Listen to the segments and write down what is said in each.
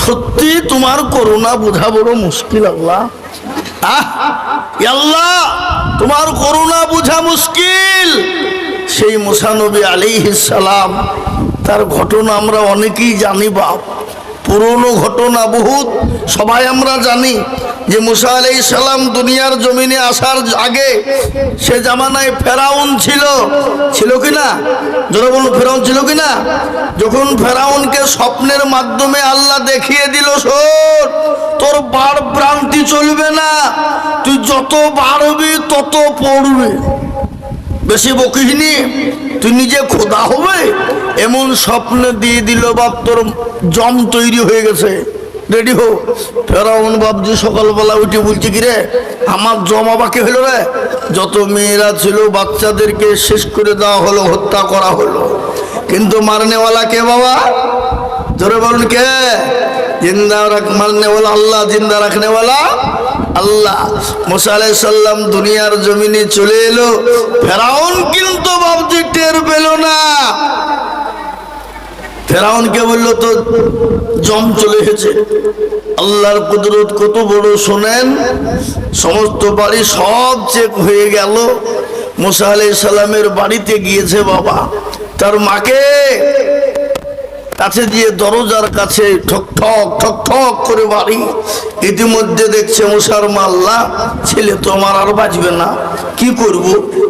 সত্যি তোমার করুণা বোঝা বড় মুশকিল আল্লাহ। আল্লাহ তোমার করুণা বোঝা মুশকিল। সেই মুসা নবী আলাইহিস সালাম, তার ঘটনা আমরা অনেকেই জানি বাপ, পুরনো ঘটনা বহুত সবাই আমরা জানি যে মুসা আলাইহিস সালাম দুনিয়ার জমিনে আসার আগে সে জামানায় ফেরাউন ছিল, ছিল কিনা? যারা বলুন ফেরাউন ছিল কিনা? যখন ফেরাউনকে স্বপ্নের মাধ্যমে আল্লাহ দেখিয়ে দিল, শোন তোর বাড় ভ্রান্তি চলবে না, তুই যত বাড়বি তত পড়বে, বেশি বকিসনি, তুই নিজে খোদা হবে, এমন স্বপ্ন দিয়ে দিল বাপ, তোর জম তৈরি হয়ে গেছে, রেডি হো। ফেরাউন বাপজি সকালবেলা উঠে বলছে কি রে, আমার জমা বাকি হলো রে, যত মেয়েরা ছিল বাচ্চাদেরকে শেষ করে দেওয়া হলো, হত্যা করা হলো, কিন্তু মারনেওয়ালা কে বাবা? জোরে বলুন কে? জিন্দা মারনেওয়ালা আল্লাহ, জিন্দা রাখনেওয়ালা আল্লাহ। মুসা আলাইহিস সালাম দুনিয়ার জমিনে চলে এলো, ফেরাউন কিন্তু বাপজি টের পেল না। ফেরাউনকে বললো তো জম চলে এসেছে। আল্লাহর কুদরত কত বড় শোনেন, সমস্ত বাড়ি সব চেক হয়ে গেল। মুসা আলাইহিস সালামের বাড়িতে গিয়েছে বাবা, তার মাকে কাছে দিয়ে দরজার কাছে ঠক ঠক ঠক ঠক করে বাড়ি। ইতিমধ্যে দেখছে মুসার মা, আল্লাহ ছেলে তো আমার আর বাঁচবে না, কি করব,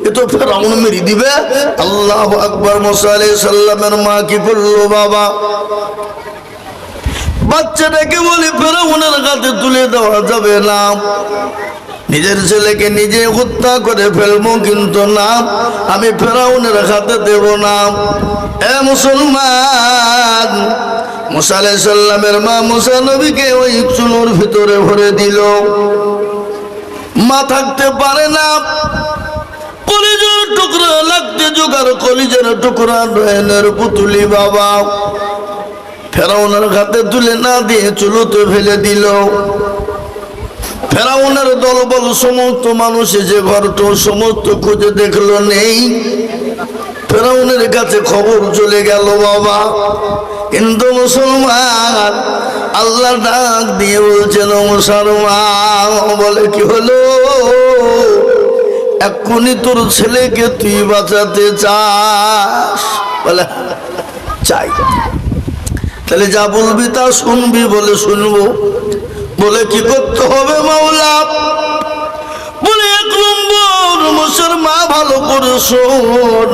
এ তো ফেরাউন মেরে দিবে। আল্লাহু আকবার। মুসা আলাইহিস সালামের মা কি করলো বাবা, বাচ্চাটাকে বলে ফেরাউনের কাছে তুলে দেওয়া যাবে না, নিজের ছেলেকে নিজে হত্যা করে ফেলবো, কিন্তু না, আমি ফেরাউনের হাতে দেব না। এ মুসলমান, মুসা আলাইহিস সালামের মা মুসা নবীকে ওই চুলোর ভিতরে ভরে দিল। মা থাকতে পারে না, কলিজার টুকরা লাগতে জোগাড়, কলিজার টুকরা নয়নের পুতুলি বাবা ফেরাউনের হাতে তুলে না দিয়ে চুলোতে ফেলে দিল। ফেরাউনের দলবল সমস্ত মানুষ এসে ঘরটো সমস্ত খুঁজে দেখলো, নেই। ফেরাউনের কাছে খবর চলে গেল বাবা, কিন্তু মুসলমান আল্লাহ ডাক দিয়ে বলছেন, মুসলমান বলে কি হলো, এক্ষুনি তোর ছেলেকে তুই বাঁচাতে চাস? বলে চাই। তাহলে যা বলবি তা শুনবি? বলে শুনবো। বলে কি করতে হবে মাওলা? বলে 1 নম্বর, মুসার মা ভালো করে শোন,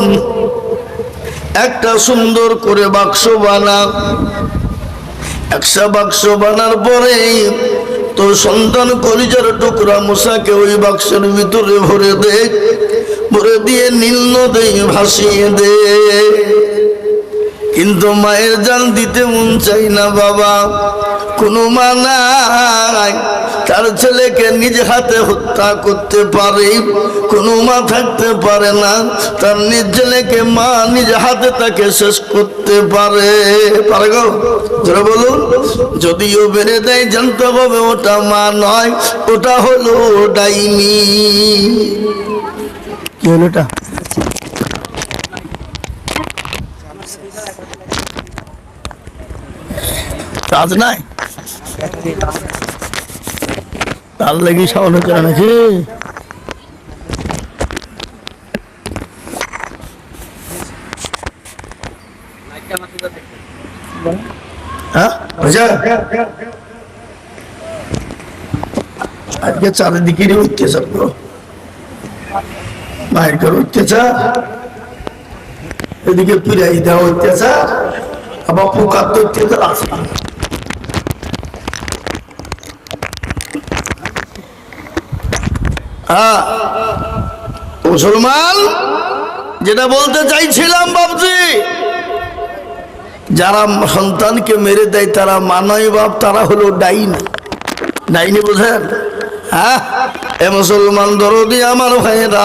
একটা সুন্দর করে বাক্স বানা। একটা বাক্স বানার পরে তোর সন্তান কলিজার টুকরা মুসাকে ওই বাক্সের ভিতরে ভরে দে, ভরে দিয়ে নীল নদে ভাসিয়ে দে। কিন্তু মায়ের জান দিতে মন চাই না বাবা, কোনো মা নাই তার ছেলেকে নিজ হাতে হত্যা করতে পারে, কোনো মা থাকতে পারে না তার নিজ ছেলেকে মা নিজ হাতে তাকে শেষ করতে পারে। পারে গো? যারা বলুন, যদিও বেড়ে দেয় জানতে হবে ওটা মা নয়, ওটা হলো ডাইনি। কি হলো এটা? কাজ নাই, তার লাগি সাউন্ড হচ্ছে নাকি? আজকে চারিদিকে অত্যাচার করো, মায়ের করো অত্যাচার, এদিকে পিড়াই দেওয়া অত্যাচার, আবার পোকার তো অত্যাচার আছে। মুসলমান, যেটা বলতে চাইছিলাম বাপজি, যারা সন্তানকে মেরে দেয় তারা মানয় বাপ, তারা হলো ডাইনি। ডাইনি বোঝেন? হ্যাঁ, এ মুসলমান দরদি আমার ভাইরা,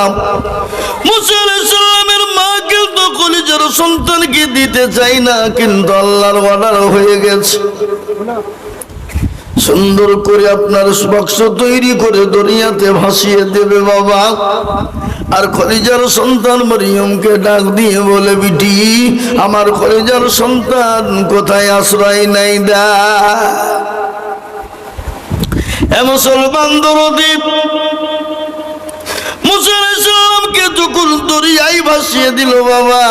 মুসা আলাইহিস সালামের মা কিন্তু কলিজার সন্তানকে দিতে চাই না, কিন্তু আল্লাহর অর্ডার হয়ে গেছে। সুন্দর করে আপনার বাক্স তৈরি করে দরিয়াতে ভাসিয়ে দেবে বাবা। আর খলিজার সন্তান মরিয়মকে ডাক দিয়ে বলে, বিটি আমার খলিজার সন্তান কোথায় আশ্রয় নাই দা। হে মুসলমান দরদি, মুসা আলাইহিস সালামকে যখন দরিয়ায় ভাসিয়ে দিল বাবা,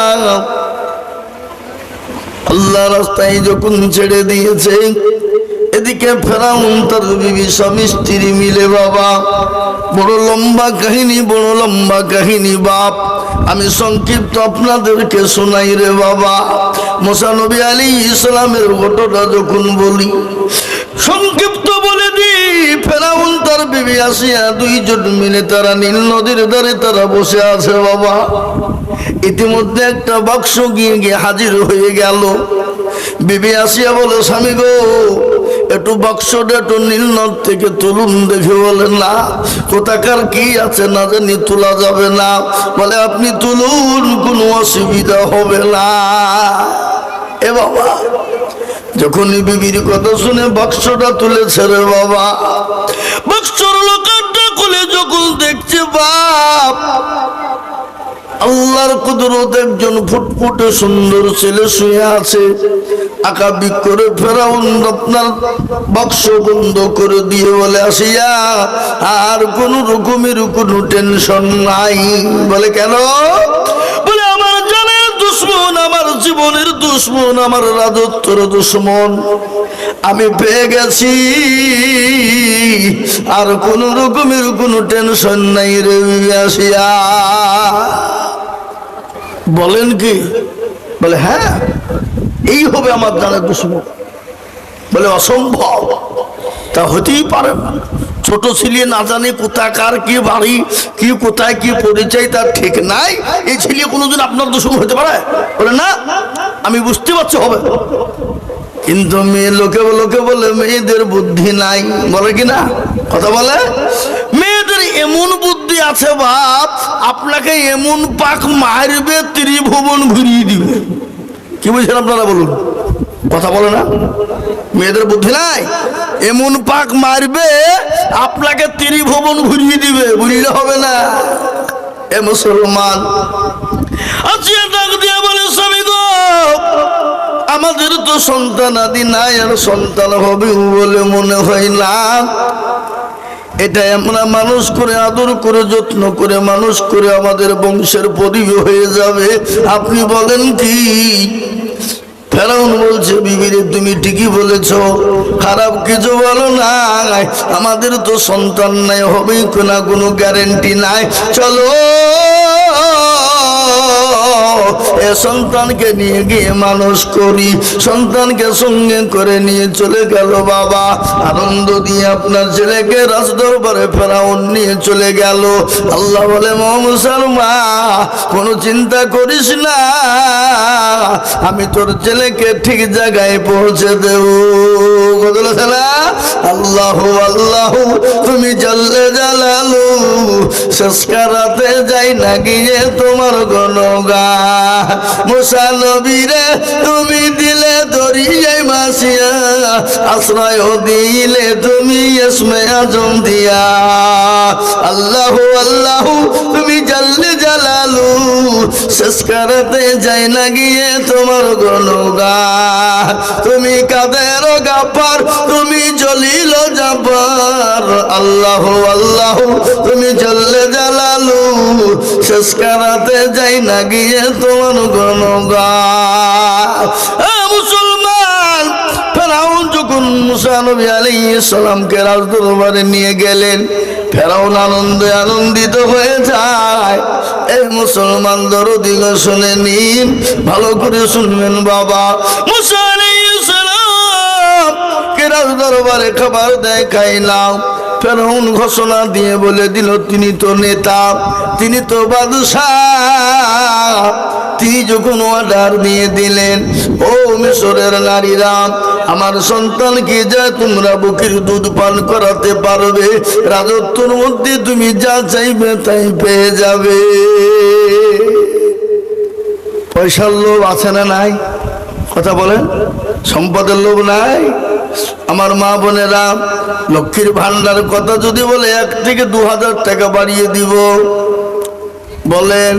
আল্লাহ রাস্তায় যখন ছেড়ে দিয়েছে, এদিকে ফেরাউন তার বিবি স্বামী স্ত্রী মিলে বাবা, বড় লম্বা কাহিনী, বড় লম্বা কাহিনী বাপ, আমি সংক্ষিপ্ত আপনাদেরকে শোনাই রে বাবা। মুসা নবী আলাইহিস সালামের ঘটনা যখন বলি, সংক্ষিপ্ত বলে দি, ফেরাউন তার বিবি আসিয়া দুইজন মিলে তারা নীল নদীর ধারে তারা বসে আছে বাবা। ইতিমধ্যে একটা বাক্স গিয়ে হাজির হয়ে গেল। বিবি আসিয়া বলে, স্বামী গো, একটু বাক্সটা একটু নীল নদ থেকে তুলুন দেখে। বলে না, কোথাকার কি আছে না জানি, তোলা যাবে না। বলে আপনি তুলুন, কোনো অসুবিধা হবে না। এ বাবা, যখনই বিবির কথা শুনে বাক্সটা তুলেছে রে বাবা, বাক্সর লোকারটা খুলে যখন দেখছে বাপ, আল্লাহর কুদরত, একজন ফুটফুটে সুন্দর ছেলে শুয়ে আছে। আকাবিক করে ফেরাউন আপনার বাক্স বন্ধ করে দিয়ে বলে, আসিয়া আর কোন রকমের কোনো টেনশন নাই। বলে কেন? বলে আমার জানের দুশ্মন, আমার জীবনের দুশ্মন, আমার রাজত্বের দুশ্মন আমি পেয়ে গেছি, আর কোন রকমের কোনো টেনশন নাই রে আসিয়া। বলেন কি? বলে হ্যাঁ, এই হবে আমার জানের দুশ্মন। বলে অসম্ভব, তা হতেই পারে না। ছোট ছেলে না জানে কোথাকার কি বাড়ি, কি কোথায় কি পরিচয় তার ঠিক নাই, এই ছেলে কোনোদিন আপনার দুশ্মন হতে পারে? বলে না, আমি বুঝতে পারছি হবে। কিন্তু মেয়ে লোকে লোকে বলে মেয়েদের বুদ্ধি নাই, বলে কি না? কথা বলে, মেয়েদের এমন বুদ্ধি আছে বাপ, আপনাকে এমন পাক মারবে, ত্রিভুবন ঘুরিয়ে দিবে। কি বলছেন আপনারা বলুন? কথা বলে না? মেয়েদের বুদ্ধি নাই, এমন পাক মারবে আপনাকে ত্রিভুবন ঘুরিয়ে দিবে, বুঝলে হবে না। এ মুসলমান আচ্ছা, ডাক দিয়ে বলে, স্বামী গো, আমাদের তো সন্তান আদি নাই, আর সন্তান হবে বলে মনে হয় না। এটাই আমরা মানুষ করে, আদর করে, যত্ন করে মানুষ করে আমাদের বংশের পরিব হয়ে যাবে। আপনি বলেন কি? ফেরাউন বলছে, বিবিরে তুমি ঠিকই বলেছ, খারাপ কিছু বলো না, আমাদের তো সন্তান নাই, হবেই না, কোনো গ্যারেন্টি নাই। চলো এ সন্তানকে নিয়ে গিয়ে মানুষ করি। সন্তানকে সঙ্গে করে নিয়ে চলে গেল বাবা, আনন্দ দিয়ে আপনার ছেলেকে রাজদরবারে ফেরাউন নিয়ে চলে গেল। আল্লাহ বলে, মুসলমা কোনো চিন্তা করিস না, আমি তোর ছেলেকে ঠিক জায়গায় পৌঁছে দেব। আল্লাহু আল্লাহু তুমি জাল্লে জালালু, শেষ করাতে যাই না গিয়ে তোমার গুণগান। মুসা নবীরে তুমি দিলে দরিয়ায় ভাসিয়া, আশ্রয় দিলে তুমি ইসমে আজম দিয়া। আল্লাহু আল্লাহু তুমি জাল্লে জালালু, শেষ করাতে যাই না গিয়ে তোমার গুণগান। তুমি কাদের গাফার, তুমি জলিল জাব্বার। আল্লাহু আল্লাহু তুমি জাল্লে জালালু, শেষ করাতে যাই না গিয়ে তোমার গুণগান। মুসলমান, ফেরাউন যখন মুসা নবী আলাইহিস সালামকে রাজদরবারে নিয়ে গেলেন, ফেরাউন আনন্দে আনন্দিত হয়ে যায়। এই মুসলমান দরদিগ শুনে নিন, ভালো করে শুনবেন বাবা। মুসা আলাইহিস সালাম কে রাজদরবারে খাবার দেয়, খাইলাম। ফেরাউন ঘোষণা দিয়ে বলে দিল, তিনি তো নেতা, তিনি তো বাদশাহ। তিনি যখন অর্ডার দিয়ে দিলেন, ও মিশরের নারীরা, আমার সন্তানকে যা তোমরা বুকের দুধ পান করাতে পারবে, রাজত্বের মধ্যে তুমি যা চাইবে তাই পেয়ে যাবে। পয়সার লোভ আছে না নাই? কথা বলেন, সম্পদের লোভ নাই? আমার মা বোনেরা, লক্ষ্মীর ভান্ডার কথা যদি বলে 1 থেকে 2000 টাকা বাড়িয়ে দিব, বলেন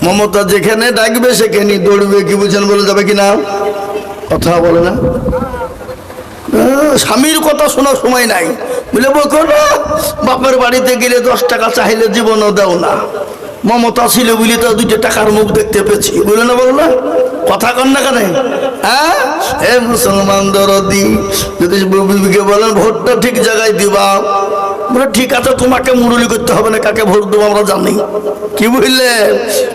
মমতা যেখানে ডাকবে সেখানে দৌড়বে, কি বুঝছেন? বলে যাবে কিনা? কথা বলে না? স্বামীর কথা শোনার সময় নাই, বলে বকো না। বাপের বাড়িতে গেলে 10 টাকা চাইলে জীবনও দাও না, মমতা ছিল বলি তো 2 টাকার মুখ দেখতে পেয়েছি, বলে না বলো না, কথা কন না কেন? হ্যাঁ, এ মুসলমান দরদি, যদি বিবিকে বলেন ভোটটা ঠিক জায়গায় দিবা, বলে ঠিক আছে, তোমাকে মুরুলি করতে হবে না, কাকে ভোট দেবো আমরা জানি, কি বুঝলে?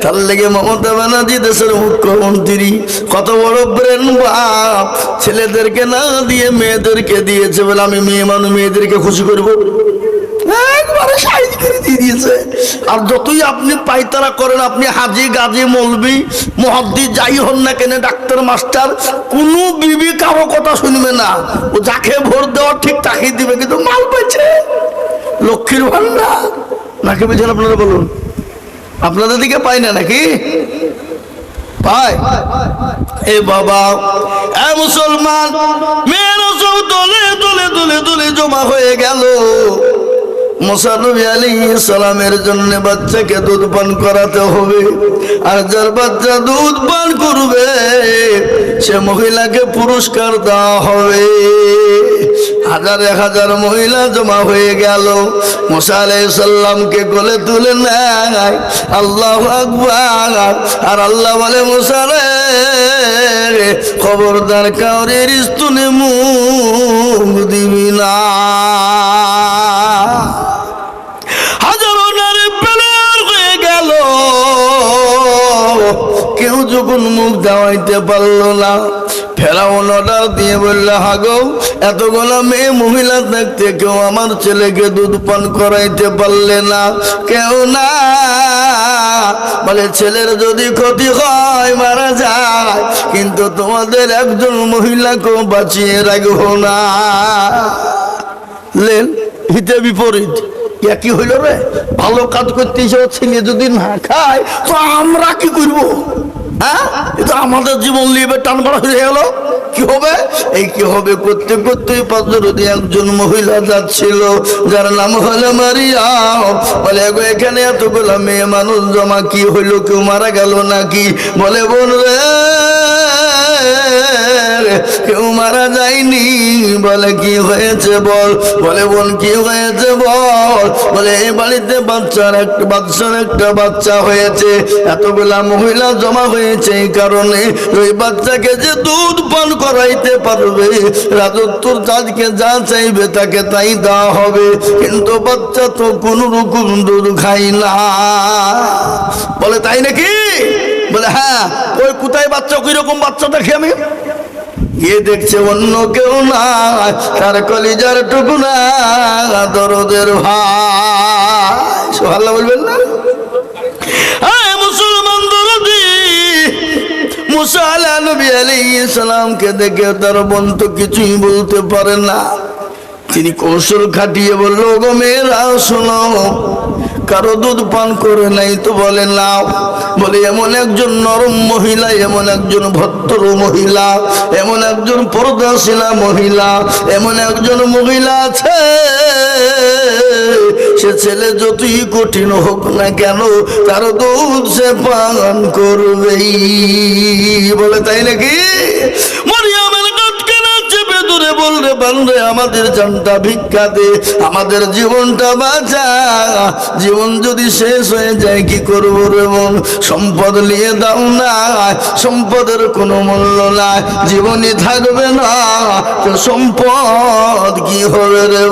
তার লেগে মমতা ব্যানার্জি দেশের মুখ্যমন্ত্রী, কত বড় ব্রেন বাপ, ছেলেদেরকে না দিয়ে মেয়েদেরকে দিয়েছে, বলে আমি মেয়ে মানুষ, মেয়েদেরকে খুশি করবো, একবারে সাইজ করে দিয়ে দিয়েছে। আর যতই আপনি পাইতারা করেন, আপনি হাজি গাজী মৌলবি মুহাদ্দিস যাই হন না কেন, ডাক্তার মাস্টার, কোনো বিবি কারো কথা শুনবে না, ও যাকে ভোট দেওয়া ঠিক তাকে দিবে, কিন্তু মাল পাইছে লক্ষ্মীর ভান্ডার, নাকি বুঝেন? আপনারা বলুন, আপনাদের দিকে পাই না নাকি? পায়? এ বাবা, এ মুসলমান, মেয়েরা সব দলে দলে দলে দলে জমা হয়ে গেল মুসা নবী আলাইহিস সালামের জন্য বাচ্চাকে দুধ পান করাতে হবে, আর যার বাচ্চা দুধ পান করবে সে মহিলাকে পুরস্কার দেওয়া হবে। 1000 মহিলা জমা হয়ে গেল, মুসা আলাইহিস সালামকে কোলে তুলে নেয়, আল্লাহু আকবার। আর আল্লাহ বলে, মুসা রে, খবরদার কাউরের স্তনে মুখ দিবি না। হাজারো নারী প্লেয়ার হয়ে গেল, কেউ যখন মুখ দেওয়াইতে পারলো না, ফেরাউন অর্ডার দিয়ে বললে, হাগো এতগুলো মেয়ে মহিলা থাকতে কেউ আমার ছেলেকে দুধ পান করাইতে পারলে না, কেউ না। বলে, ছেলের যদি ক্ষতি হয়, মারা যায়, কিন্তু তোমাদের একজন মহিলাকেও বাঁচিয়ে রাখবো না। লেন, হিতে বিপরীত, কি হইল রে? ভালো কাজ করতে ছেলে যদি না খায় তো আমরা কি করবো? হ্যাঁ, এটা আমাদের জীবন লিবে টান বাড়া হয়ে গেল, কি হবে? এই কি হবে করতে করতে পাথর দিয়ে একজন মহিলা যাচ্ছিল, যার নাম হলো মারিয়াম। বলে, এখানে এতগুলো মেয়ে মানুষ জমা, কি হইলো? কেউ মারা গেল নাকি? বলে, বোন রে, কেউ মারা যায়নি। বলে, কি হয়েছে বল? বলে, বোন কি হয়েছে বল? বলে, এই বাড়িতে বাচ্চার একটা বাচ্চা হয়েছে, এতগুলা মহিলা জমা হয়েছে এই কারণে ওই বাচ্চাকে যে দুধ পান করাইতে পারবে, রাজত্বর তাজকে যা চাইবে তাকে তাই দেওয়া হবে, কিন্তু বাচ্চা তো কোন রকম দুধ খাই না। বলে, তাই নাকি? বলে, হ্যাঁ। ওই কোথায় বাচ্চা, ওই রকম বাচ্চা দেখি আমি। গিয়ে দেখছে অন্য কেউ না, তার কলিজার টুকুনা দরদের ভাই। সুবহানাল্লাহ বলবেন না? মুসলমান দরদি মুসা নবী আলাইহিস সালামকে দেখে তার বোন তো কিছুই বলতে পারে না। তিনি কৌশল খাটিয়ে বলল, গো মেয়েরা শোনো, কারো দুধ পান করে নাই তো বলে নাও। বলে, এমন একজন নরম মহিলা, এমন একজন ভদ্র মহিলা, এমন একজন পর্দাশীলা মহিলা, এমন একজন মহিলা আছে, সে ছেলে যতই কঠিন হোক না কেন তার দুধ সে পান করবেই। বলে, তাই নাকি? মরিয়মের কাটকে না চেপে ধরে বললে, বান্দে আমাদের জানটা ভিক্ষা দে, আমাদের জীবনটা বাঁচা। জীবন যদি শেষ হয়ে যায় কি করবো রে বোন? সম্পদ নিয়ে দাও না, সম্পদের কোনো মূল্য নাই, জীবনই থাকবে না তো সম্পদ কি হবে রে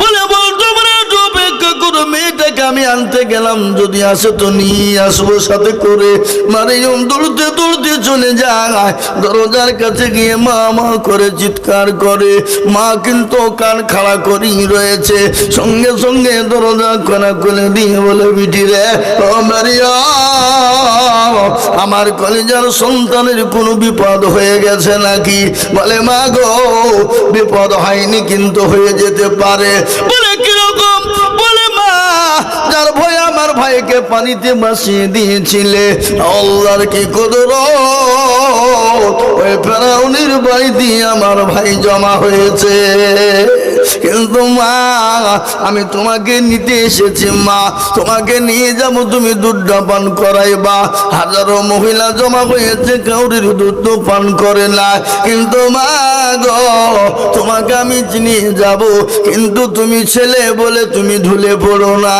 বলে? বল, তোমরা একটু অপেক্ষা করো, মেয়েটাকে আমি আনতে গেলাম, যদি আসে তো নিয়ে আসবো সাথে করে। মারিয়ম দৌড়তে দৌড়তে চলে যায়, দরজার কাছে গিয়ে মা মা করে চিৎকার করে। মা কিন্তু কান খাড়া করেই রয়েছে, সঙ্গে সঙ্গে দরজা খোলা খুলে দিয়ে বলে, বিটি রে, ও মারিয়াম, আমার কলিজার সন্তানের কোনো বিপদ হয়ে গেছে নাকি? বলে, মা গো, বিপদ হয়নি, কিন্তু হয়ে যেতে পারে। বলে, কিরকম? বলে, মা, যার ভয় আমার ভাইকে পানিতে ভাসিয়ে দিয়েছিলে, আল্লাহর কি কুদরত, ওই ফেরাউনের বাড়িতে আমার ভাই জমা হয়েছে। কিন্তু মা আমি তোমাকে নিতে এসেছি মা, তোমাকে নিয়ে যাব, তুমি দুধটা পান করাইবা। হাজারো মহিলা জমা হয়েছে, কাউরির দুধ তো পান করে না, কিন্তু মা গো তোমাকে আমি নিয়ে যাব, কিন্তু তুমি ছেলে বলে তুমি ঢুলে পড়ো না।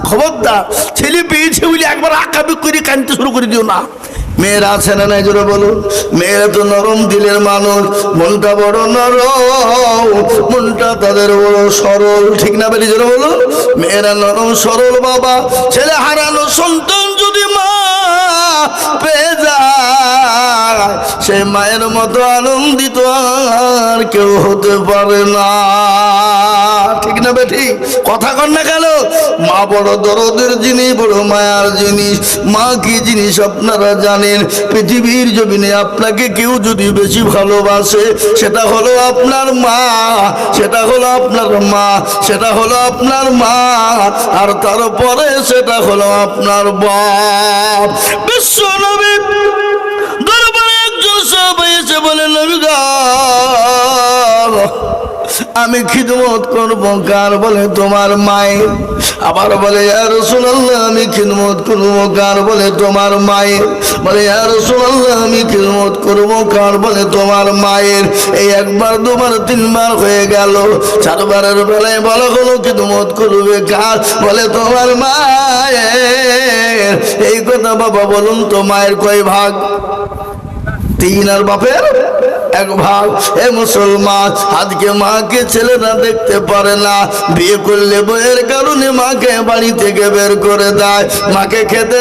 খবরদার, ছেলে পেয়েছে বলে একবার আঁকাবি করে কাঁদতে শুরু করে দিও না। মেয়েরা আছে না নাই জোরে বলুন? মেয়েরা তো নরম দিলের মানুষ, মনটা বড় নরম, মনটা তাদের বড় সরল, ঠিক না বেরি জোরে বলুন? মেয়েরা নরম সরল বাবা। ছেলে হারানো সন্তান যদি মা পেয়ে যায়, সে মায়ের মতো আনন্দিত আর কেউ হতে পারে না, ঠিক না বেটি? কথা কন না কেন? মা বড় দরদের জিনিস, বড় মায়ার জিনিস। মা কি জিনিস আপনারা জানেন? পৃথিবীর জমিনে আপনাকে কেউ যদি বেশি ভালোবাসে, সেটা হলো আপনার মা, সেটা হলো আপনার মা, সেটা হলো আপনার মা, আর তারপরে সেটা হলো আপনার বাপ। বিশ্ব নবী দরবারে একজন সাহাবা এসে বলেন, নবী গো আমি খিদমত করবো কার? বলে তোমার মায়ের। আবার বলে ইয়া রাসূলুল্লাহ আমি খিদমত করবো কার? বলে তোমার মায়ের। বলে ইয়া রাসূলুল্লাহ আমি খিদমত করবো কার? বলে তোমার মায়ের। এই একবার দুবার তিনবার হয়ে গেল, চারবারের বেলায় বলা হলো খিদমত করবে কার? বলে তোমার মায়ের। এই কথা বাবা বলুন তো, মায়ের কয় ভাগ? 3 আর বাপের 1 ভাগ। এ মুসলমান, আজকে মাকে ছেলেরা দেখতে পারে না, বিয়ে করলে বইয়ের কারণে মাকে বাড়ি থেকে বের করে দেয়, মাকে খেতে